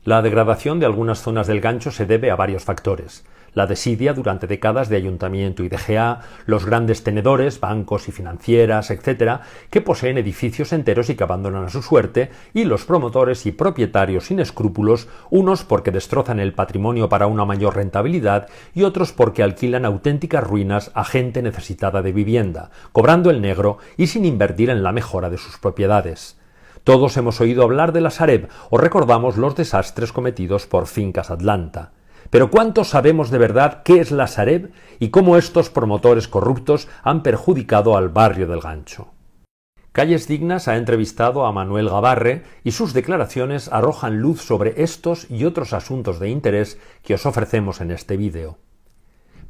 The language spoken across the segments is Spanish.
La degradación de algunas zonas del Gancho se debe a varios factores: la desidia durante décadas de Ayuntamiento y DGA, los grandes tenedores, bancos y financieras, etc., que poseen edificios enteros y que abandonan a su suerte, y los promotores y propietarios sin escrúpulos, unos porque destrozan el patrimonio para una mayor rentabilidad y otros porque alquilan auténticas ruinas a gente necesitada de vivienda, cobrando el negro y sin invertir en la mejora de sus propiedades. Todos hemos oído hablar de la Sareb o recordamos los desastres cometidos por Fincas Atlanta. Pero ¿cuántos sabemos de verdad qué es la Sareb y cómo estos promotores corruptos han perjudicado al barrio del Gancho? Calles Dignas ha entrevistado a Manuel Gabarre y sus declaraciones arrojan luz sobre estos y otros asuntos de interés que os ofrecemos en este vídeo.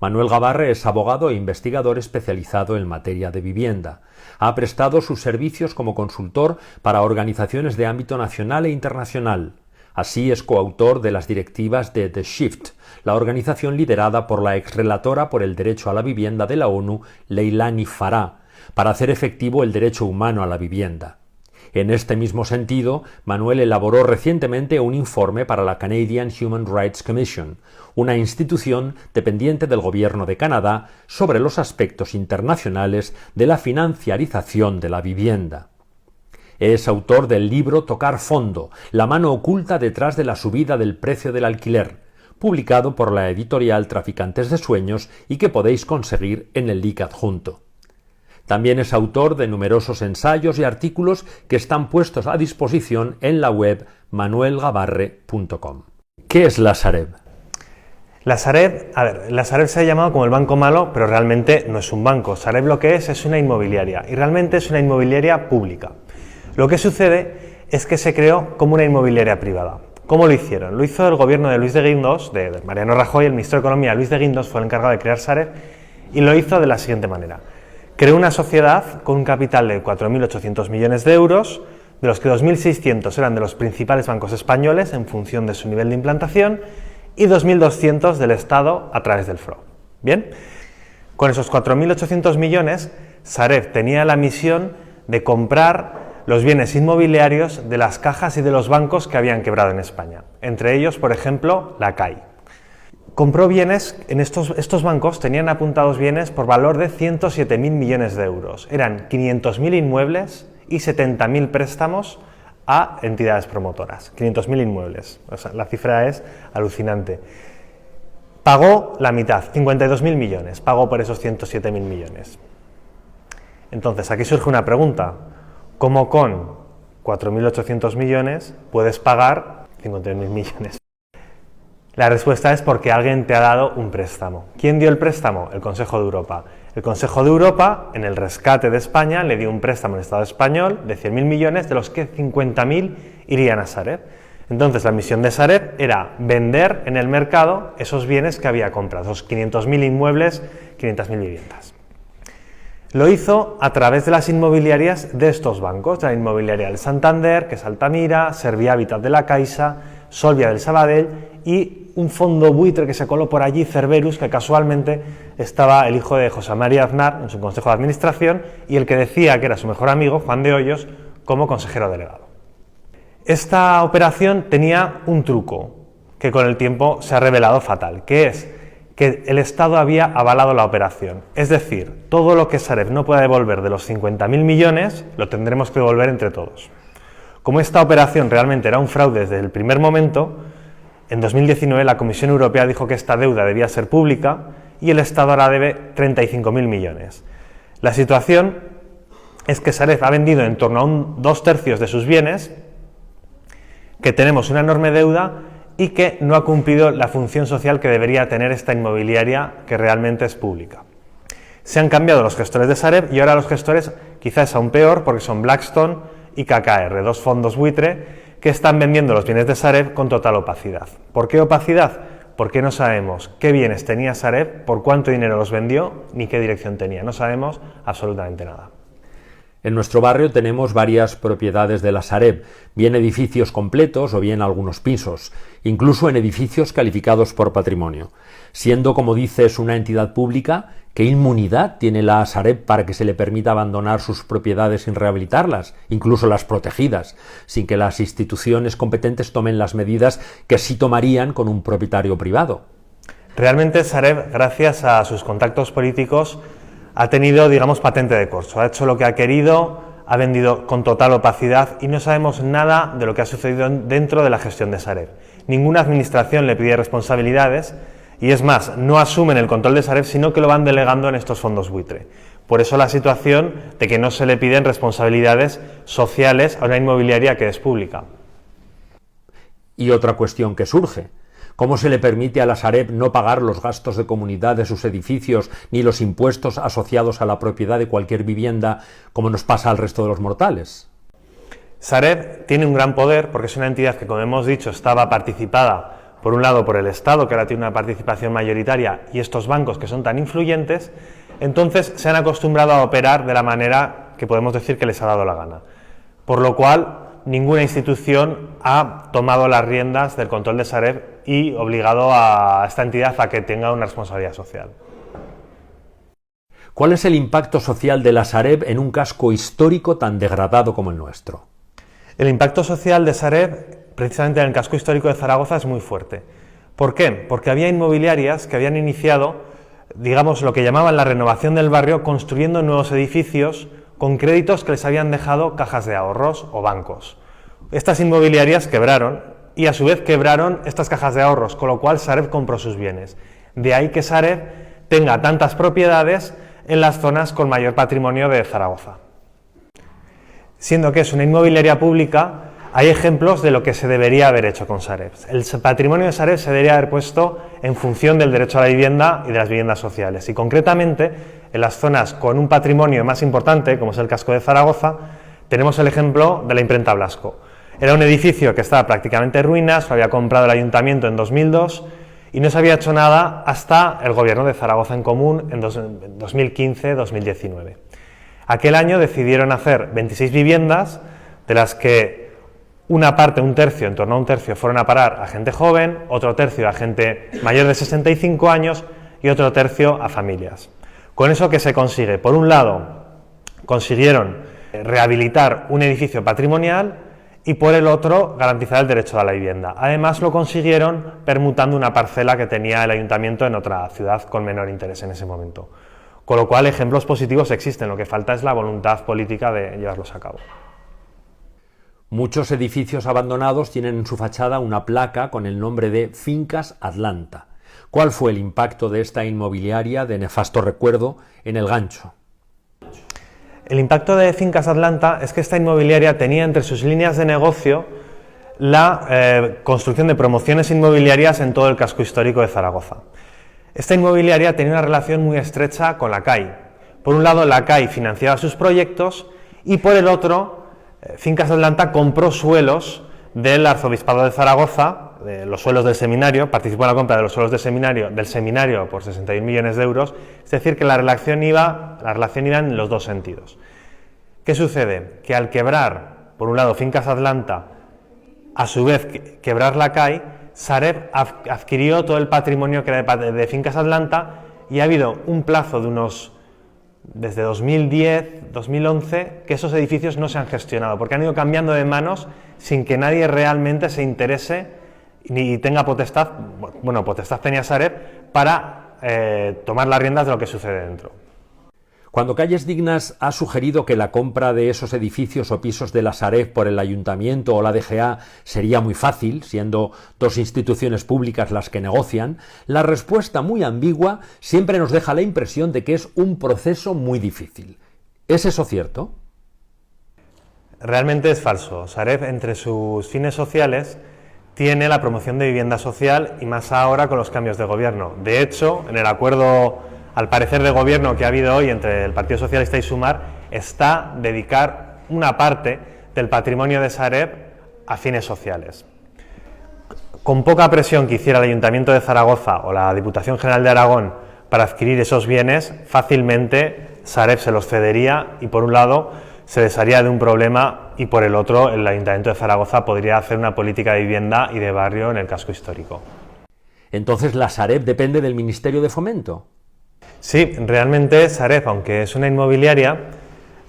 Manuel Gabarre es abogado e investigador especializado en materia de vivienda. Ha prestado sus servicios como consultor para organizaciones de ámbito nacional e internacional. Así es coautor de las directivas de The Shift, la organización liderada por la exrelatora por el derecho a la vivienda de la ONU, Leilani Farah, para hacer efectivo el derecho humano a la vivienda. En este mismo sentido, Manuel elaboró recientemente un informe para la Canadian Human Rights Commission, una institución dependiente del Gobierno de Canadá, sobre los aspectos internacionales de la financiarización de la vivienda. Es autor del libro Tocar fondo, la mano oculta detrás de la subida del precio del alquiler, publicado por la editorial Traficantes de Sueños y que podéis conseguir en el link adjunto. También es autor de numerosos ensayos y artículos que están puestos a disposición en la web manuelgabarre.com. ¿Qué es la Sareb? La Sareb se ha llamado como el banco malo, pero realmente no es un banco. Sareb lo que es una inmobiliaria, y realmente es una inmobiliaria pública. Lo que sucede es que se creó como una inmobiliaria privada. ¿Cómo lo hicieron? Lo hizo el gobierno de Luis de Guindos, de Mariano Rajoy, el ministro de Economía Luis de Guindos fue el encargado de crear Sareb, y lo hizo de la siguiente manera. Creó una sociedad con un capital de 4.800 millones de euros, de los que 2.600 eran de los principales bancos españoles en función de su nivel de implantación y 2.200 del Estado a través del FRO. Bien, con esos 4.800 millones, Sareb tenía la misión de comprar los bienes inmobiliarios de las cajas y de los bancos que habían quebrado en España, entre ellos, por ejemplo, la CAI. Compró bienes, estos bancos tenían apuntados bienes por valor de 107.000 millones de euros. Eran 500.000 inmuebles y 70.000 préstamos a entidades promotoras. 500.000 inmuebles. O sea, la cifra es alucinante. Pagó la mitad, 52.000 millones. Pagó por esos 107.000 millones. Entonces, aquí surge una pregunta. ¿Cómo con 4.800 millones puedes pagar 51.000 millones? La respuesta es porque alguien te ha dado un préstamo. ¿Quién dio el préstamo? El Consejo de Europa. El Consejo de Europa, en el rescate de España, le dio un préstamo al Estado español de 100.000 millones, de los que 50.000 irían a Sareb. Entonces, la misión de Sareb era vender en el mercado esos bienes que había comprado, esos 500.000 inmuebles, 500.000 viviendas. Lo hizo a través de las inmobiliarias de estos bancos, de la inmobiliaria del Santander, que es Altamira, Servihabitat de la Caixa, Solvia del Sabadell y un fondo buitre que se coló por allí, Cerberus, que casualmente estaba el hijo de José María Aznar en su consejo de administración y el que decía que era su mejor amigo, Juan de Hoyos, como consejero delegado. Esta operación tenía un truco que con el tiempo se ha revelado fatal, que es que el Estado había avalado la operación. Es decir, todo lo que Sareb no pueda devolver de los 50.000 millones lo tendremos que devolver entre todos. Como esta operación realmente era un fraude desde el primer momento, en 2019 la Comisión Europea dijo que esta deuda debía ser pública y el Estado ahora debe 35.000 millones. La situación es que Sareb ha vendido en torno a 2/3 de sus bienes, que tenemos una enorme deuda y que no ha cumplido la función social que debería tener esta inmobiliaria que realmente es pública. Se han cambiado los gestores de Sareb y ahora los gestores quizás es aún peor porque son Blackstone y KKR, dos fondos buitre que están vendiendo los bienes de Sareb con total opacidad. ¿Por qué opacidad? Porque no sabemos qué bienes tenía Sareb, por cuánto dinero los vendió, ni qué dirección tenía. No sabemos absolutamente nada. En nuestro barrio tenemos varias propiedades de la Sareb, bien edificios completos o bien algunos pisos, incluso en edificios calificados por patrimonio. Siendo, como dices, una entidad pública, ¿qué inmunidad tiene la Sareb para que se le permita abandonar sus propiedades sin rehabilitarlas, incluso las protegidas, sin que las instituciones competentes tomen las medidas que sí tomarían con un propietario privado? Realmente Sareb, gracias a sus contactos políticos, ha tenido, digamos, patente de corso, ha hecho lo que ha querido, ha vendido con total opacidad y no sabemos nada de lo que ha sucedido dentro de la gestión de Sareb. Ninguna administración le pide responsabilidades y es más, no asumen el control de Sareb, sino que lo van delegando en estos fondos buitre. Por eso la situación de que no se le piden responsabilidades sociales a una inmobiliaria que es pública. Y otra cuestión que surge: ¿cómo se le permite a la Sareb no pagar los gastos de comunidad de sus edificios ni los impuestos asociados a la propiedad de cualquier vivienda, como nos pasa al resto de los mortales? Sareb tiene un gran poder porque es una entidad que, como hemos dicho, estaba participada por un lado por el Estado, que ahora tiene una participación mayoritaria, y estos bancos que son tan influyentes. Entonces se han acostumbrado a operar de la manera que podemos decir que les ha dado la gana. Por lo cual, ninguna institución ha tomado las riendas del control de Sareb y obligado a esta entidad a que tenga una responsabilidad social. ¿Cuál es el impacto social de la Sareb en un casco histórico tan degradado como el nuestro? El impacto social de Sareb, precisamente en el casco histórico de Zaragoza, es muy fuerte. ¿Por qué? Porque había inmobiliarias que habían iniciado, digamos, lo que llamaban la renovación del barrio, construyendo nuevos edificios con créditos que les habían dejado cajas de ahorros o bancos. Estas inmobiliarias quebraron y a su vez quebraron estas cajas de ahorros, con lo cual Sareb compró sus bienes. De ahí que Sareb tenga tantas propiedades en las zonas con mayor patrimonio de Zaragoza. Siendo que es una inmobiliaria pública, hay ejemplos de lo que se debería haber hecho con Sareb. El patrimonio de Sareb se debería haber puesto en función del derecho a la vivienda y de las viviendas sociales. Y concretamente, en las zonas con un patrimonio más importante, como es el casco de Zaragoza, tenemos el ejemplo de la imprenta Blasco. Era un edificio que estaba prácticamente en ruinas, lo había comprado el ayuntamiento en 2002 y no se había hecho nada hasta el gobierno de Zaragoza en Común en 2015-2019. Aquel año decidieron hacer 26 viviendas, de las que una parte, un tercio, en torno a un tercio, fueron a parar a gente joven, otro tercio a gente mayor de 65 años y otro tercio a familias. Con eso, ¿qué se consigue? Por un lado, consiguieron rehabilitar un edificio patrimonial y por el otro, garantizar el derecho a la vivienda. Además, lo consiguieron permutando una parcela que tenía el ayuntamiento en otra ciudad con menor interés en ese momento. Con lo cual, ejemplos positivos existen, lo que falta es la voluntad política de llevarlos a cabo. Muchos edificios abandonados tienen en su fachada una placa con el nombre de Fincas Atlanta. ¿Cuál fue el impacto de esta inmobiliaria de nefasto recuerdo en el Gancho? El impacto de Fincas Atlanta es que esta inmobiliaria tenía entre sus líneas de negocio la construcción de promociones inmobiliarias en todo el casco histórico de Zaragoza. Esta inmobiliaria tenía una relación muy estrecha con la CAI. Por un lado, la CAI financiaba sus proyectos y por el otro, Fincas Atlanta compró suelos del Arzobispado de Zaragoza, los suelos del seminario, participó en la compra de los suelos del seminario por 61 millones de euros, es decir, que la relación iba en los dos sentidos. ¿Qué sucede? Que al quebrar, por un lado, Fincas Atlanta, a su vez quebrar la CAI, Sareb adquirió todo el patrimonio que era de Fincas Atlanta y ha habido un plazo de desde 2010, 2011, que esos edificios no se han gestionado, porque han ido cambiando de manos sin que nadie realmente se interese ni tenga potestad, potestad tenía Sareb para tomar las riendas de lo que sucede dentro. Cuando Calles Dignas ha sugerido que la compra de esos edificios o pisos de la Sareb por el Ayuntamiento o la DGA sería muy fácil, siendo dos instituciones públicas las que negocian, la respuesta muy ambigua siempre nos deja la impresión de que es un proceso muy difícil. ¿Es eso cierto? Realmente es falso. Sareb, entre sus fines sociales, tiene la promoción de vivienda social y más ahora con los cambios de gobierno. De hecho, en el acuerdo, al parecer, de gobierno que ha habido hoy entre el Partido Socialista y Sumar, está dedicar una parte del patrimonio de Sareb a fines sociales. Con poca presión que hiciera el Ayuntamiento de Zaragoza o la Diputación General de Aragón para adquirir esos bienes, fácilmente Sareb se los cedería y, por un lado, se desharía de un problema y por el otro el Ayuntamiento de Zaragoza podría hacer una política de vivienda y de barrio en el casco histórico. Entonces, ¿la Sareb depende del Ministerio de Fomento? Sí, realmente Sareb, aunque es una inmobiliaria,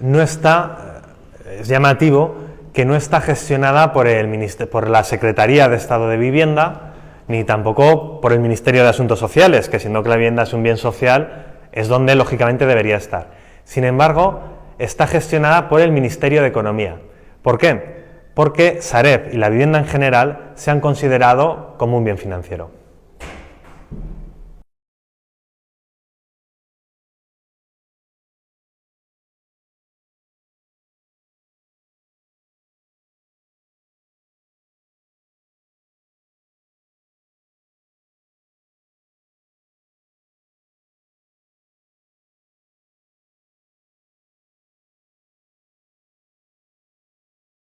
es llamativo que no está gestionada por la Secretaría de Estado de Vivienda, ni tampoco por el Ministerio de Asuntos Sociales, que siendo que la vivienda es un bien social, es donde lógicamente debería estar. Sin embargo, está gestionada por el Ministerio de Economía. ¿Por qué? Porque Sareb y la vivienda en general se han considerado como un bien financiero.